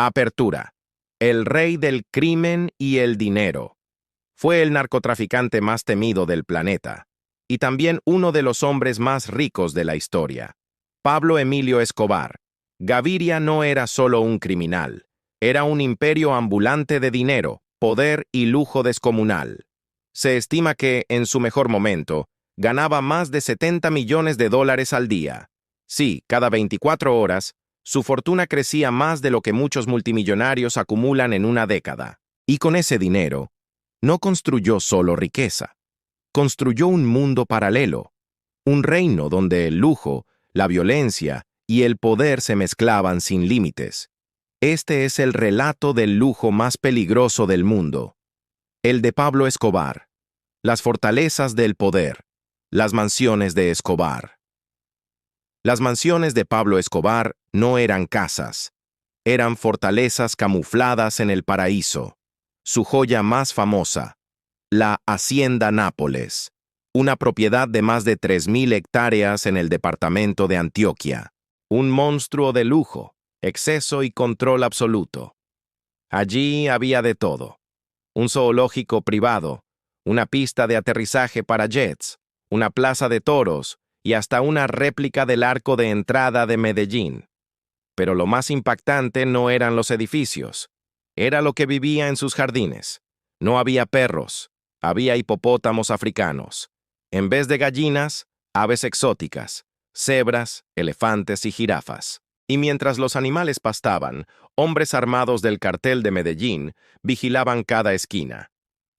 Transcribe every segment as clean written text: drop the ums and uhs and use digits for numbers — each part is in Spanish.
Apertura. El rey del crimen y el dinero. Fue el narcotraficante más temido del planeta, y también uno de los hombres más ricos de la historia. Pablo Emilio Escobar. Gaviria no era solo un criminal, era un imperio ambulante de dinero, poder y lujo descomunal. Se estima que, en su mejor momento, ganaba más de $70 millones al día. Sí, cada 24 horas, su fortuna crecía más de lo que muchos multimillonarios acumulan en una década. Y con ese dinero, no construyó solo riqueza, construyó un mundo paralelo, un reino donde el lujo, la violencia y el poder se mezclaban sin límites. Este es el relato del lujo más peligroso del mundo, el de Pablo Escobar, las fortalezas del poder, las mansiones de Escobar. Las mansiones de Pablo Escobar no eran casas, eran fortalezas camufladas en el paraíso. Su joya más famosa, la Hacienda Nápoles, una propiedad de más de 3.000 hectáreas en el departamento de Antioquia. Un monstruo de lujo, exceso y control absoluto. Allí había de todo. Un zoológico privado, una pista de aterrizaje para jets, una plaza de toros y hasta una réplica del arco de entrada de Medellín. Pero lo más impactante no eran los edificios, era lo que vivía en sus jardines. No había perros, había hipopótamos africanos. En vez de gallinas, aves exóticas, cebras, elefantes y jirafas. Y mientras los animales pastaban, hombres armados del cartel de Medellín vigilaban cada esquina.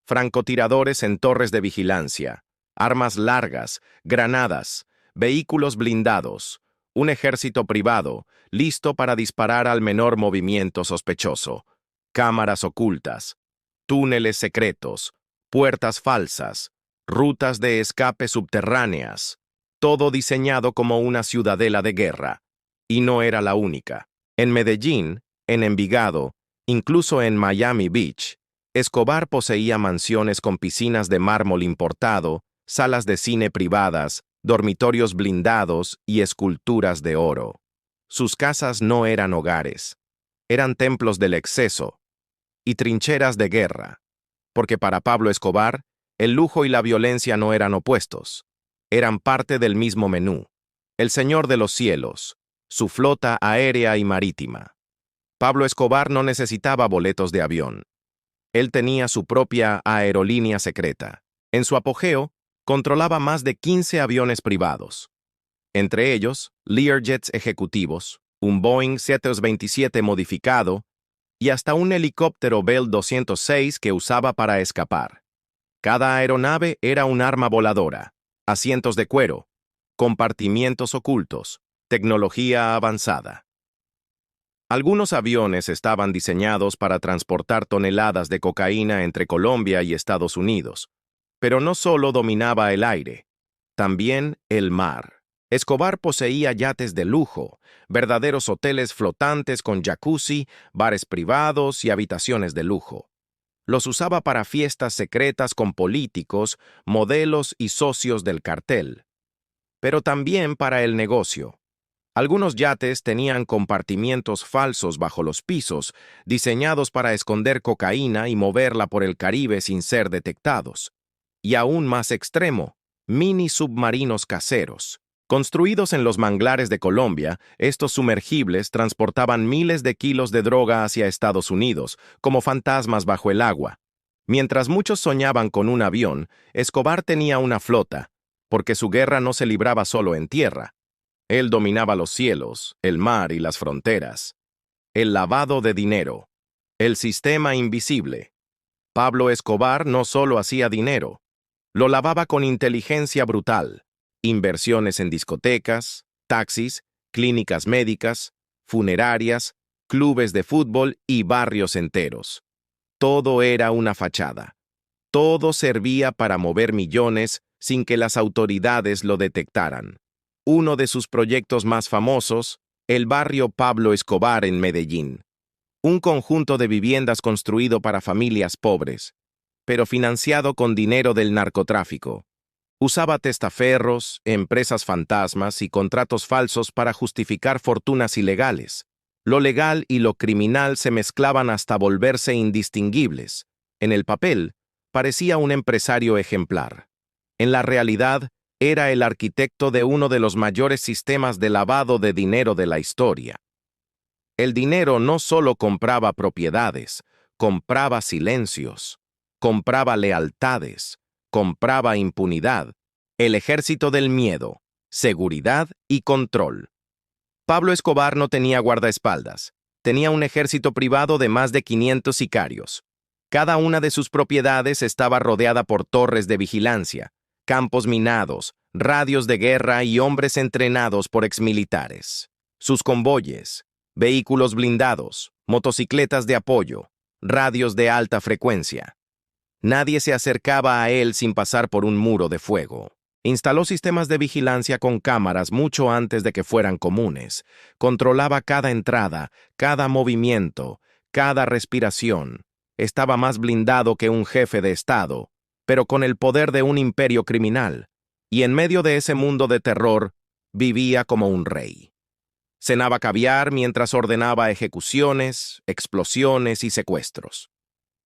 Francotiradores en torres de vigilancia, armas largas, granadas, vehículos blindados, un ejército privado, listo para disparar al menor movimiento sospechoso, cámaras ocultas, túneles secretos, puertas falsas, rutas de escape subterráneas, todo diseñado como una ciudadela de guerra. Y no era la única. En Medellín, en Envigado, incluso en Miami Beach, Escobar poseía mansiones con piscinas de mármol importado, salas de cine privadas, dormitorios blindados y esculturas de oro. Sus casas no eran hogares, eran templos del exceso y trincheras de guerra, porque para Pablo Escobar, el lujo y la violencia no eran opuestos, eran parte del mismo menú. El Señor de los Cielos, su flota aérea y marítima. Pablo Escobar no necesitaba boletos de avión. Él tenía su propia aerolínea secreta. En su apogeo, controlaba más de 15 aviones privados. Entre ellos, Learjets ejecutivos, un Boeing 727 modificado y hasta un helicóptero Bell 206 que usaba para escapar. Cada aeronave era un arma voladora, asientos de cuero, compartimientos ocultos, tecnología avanzada. Algunos aviones estaban diseñados para transportar toneladas de cocaína entre Colombia y Estados Unidos, pero no solo dominaba el aire, también el mar. Escobar poseía yates de lujo, verdaderos hoteles flotantes con jacuzzi, bares privados y habitaciones de lujo. Los usaba para fiestas secretas con políticos, modelos y socios del cartel, pero también para el negocio. Algunos yates tenían compartimientos falsos bajo los pisos, diseñados para esconder cocaína y moverla por el Caribe sin ser detectados. Y aún más extremo, mini submarinos caseros. Construidos en los manglares de Colombia, estos sumergibles transportaban miles de kilos de droga hacia Estados Unidos, como fantasmas bajo el agua. Mientras muchos soñaban con un avión, Escobar tenía una flota, porque su guerra no se libraba solo en tierra. Él dominaba los cielos, el mar y las fronteras. El lavado de dinero. El sistema invisible. Pablo Escobar no solo hacía dinero, lo lavaba con inteligencia brutal. Inversiones en discotecas, taxis, clínicas médicas, funerarias, clubes de fútbol y barrios enteros. Todo era una fachada. Todo servía para mover millones sin que las autoridades lo detectaran. Uno de sus proyectos más famosos, el barrio Pablo Escobar en Medellín. Un conjunto de viviendas construido para familias pobres, pero financiado con dinero del narcotráfico. Usaba testaferros, empresas fantasmas y contratos falsos para justificar fortunas ilegales. Lo legal y lo criminal se mezclaban hasta volverse indistinguibles. En el papel, parecía un empresario ejemplar. En la realidad, era el arquitecto de uno de los mayores sistemas de lavado de dinero de la historia. El dinero no solo compraba propiedades, compraba silencios, compraba lealtades, compraba impunidad, el ejército del miedo, seguridad y control. Pablo Escobar no tenía guardaespaldas, tenía un ejército privado de más de 500 sicarios. Cada una de sus propiedades estaba rodeada por torres de vigilancia, campos minados, radios de guerra y hombres entrenados por exmilitares. Sus convoyes, vehículos blindados, motocicletas de apoyo, radios de alta frecuencia. Nadie se acercaba a él sin pasar por un muro de fuego. Instaló sistemas de vigilancia con cámaras mucho antes de que fueran comunes. Controlaba cada entrada, cada movimiento, cada respiración. Estaba más blindado que un jefe de Estado, pero con el poder de un imperio criminal. Y en medio de ese mundo de terror, vivía como un rey. Cenaba caviar mientras ordenaba ejecuciones, explosiones y secuestros.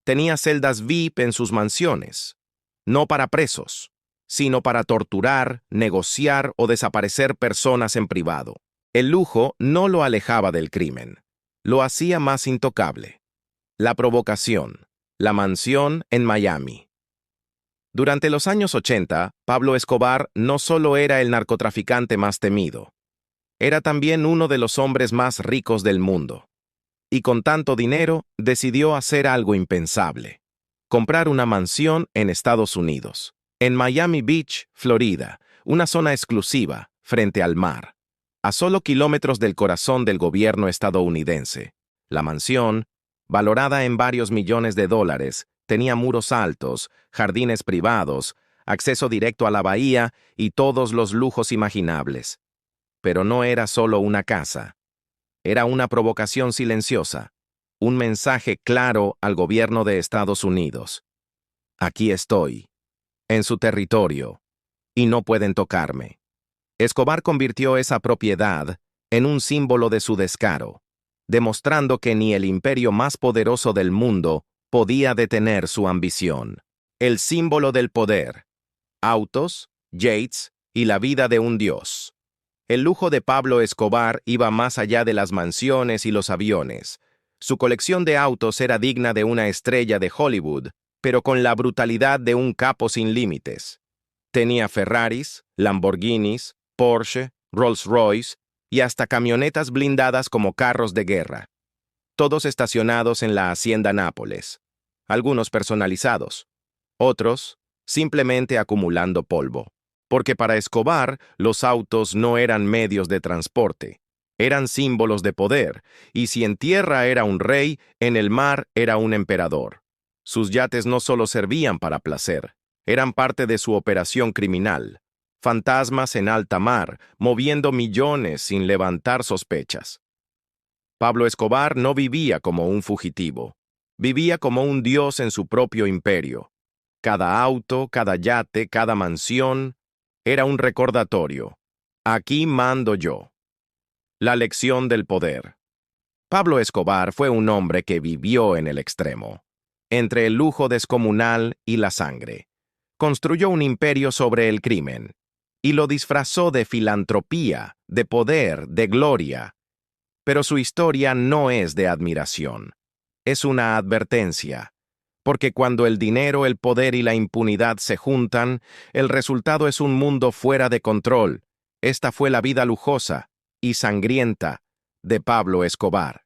Tenía celdas VIP en sus mansiones, no para presos, sino para torturar, negociar o desaparecer personas en privado. El lujo no lo alejaba del crimen, lo hacía más intocable. La provocación, la mansión en Miami. Durante los años 80, Pablo Escobar no solo era el narcotraficante más temido, era también uno de los hombres más ricos del mundo. Y con tanto dinero, decidió hacer algo impensable: comprar una mansión en Estados Unidos, en Miami Beach, Florida, una zona exclusiva, frente al mar, a solo kilómetros del corazón del gobierno estadounidense. La mansión, valorada en varios millones de dólares, tenía muros altos, jardines privados, acceso directo a la bahía y todos los lujos imaginables. Pero no era solo una casa. Era una provocación silenciosa, un mensaje claro al gobierno de Estados Unidos. Aquí estoy, en su territorio, y no pueden tocarme. Escobar convirtió esa propiedad en un símbolo de su descaro, demostrando que ni el imperio más poderoso del mundo podía detener su ambición. El símbolo del poder: autos, yates y la vida de un dios. El lujo de Pablo Escobar iba más allá de las mansiones y los aviones. Su colección de autos era digna de una estrella de Hollywood, pero con la brutalidad de un capo sin límites. Tenía Ferraris, Lamborghinis, Porsche, Rolls-Royce y hasta camionetas blindadas como carros de guerra. Todos estacionados en la Hacienda Nápoles. Algunos personalizados, otros simplemente acumulando polvo. Porque para Escobar, los autos no eran medios de transporte, eran símbolos de poder, y si en tierra era un rey, en el mar era un emperador. Sus yates no solo servían para placer, eran parte de su operación criminal. Fantasmas en alta mar, moviendo millones sin levantar sospechas. Pablo Escobar no vivía como un fugitivo, vivía como un dios en su propio imperio. Cada auto, cada yate, cada mansión era un recordatorio: aquí mando yo. La lección del poder. Pablo Escobar fue un hombre que vivió en el extremo, entre el lujo descomunal y la sangre. Construyó un imperio sobre el crimen, y lo disfrazó de filantropía, de poder, de gloria. Pero su historia no es de admiración, es una advertencia. Porque cuando el dinero, el poder y la impunidad se juntan, el resultado es un mundo fuera de control. Esta fue la vida lujosa y sangrienta de Pablo Escobar.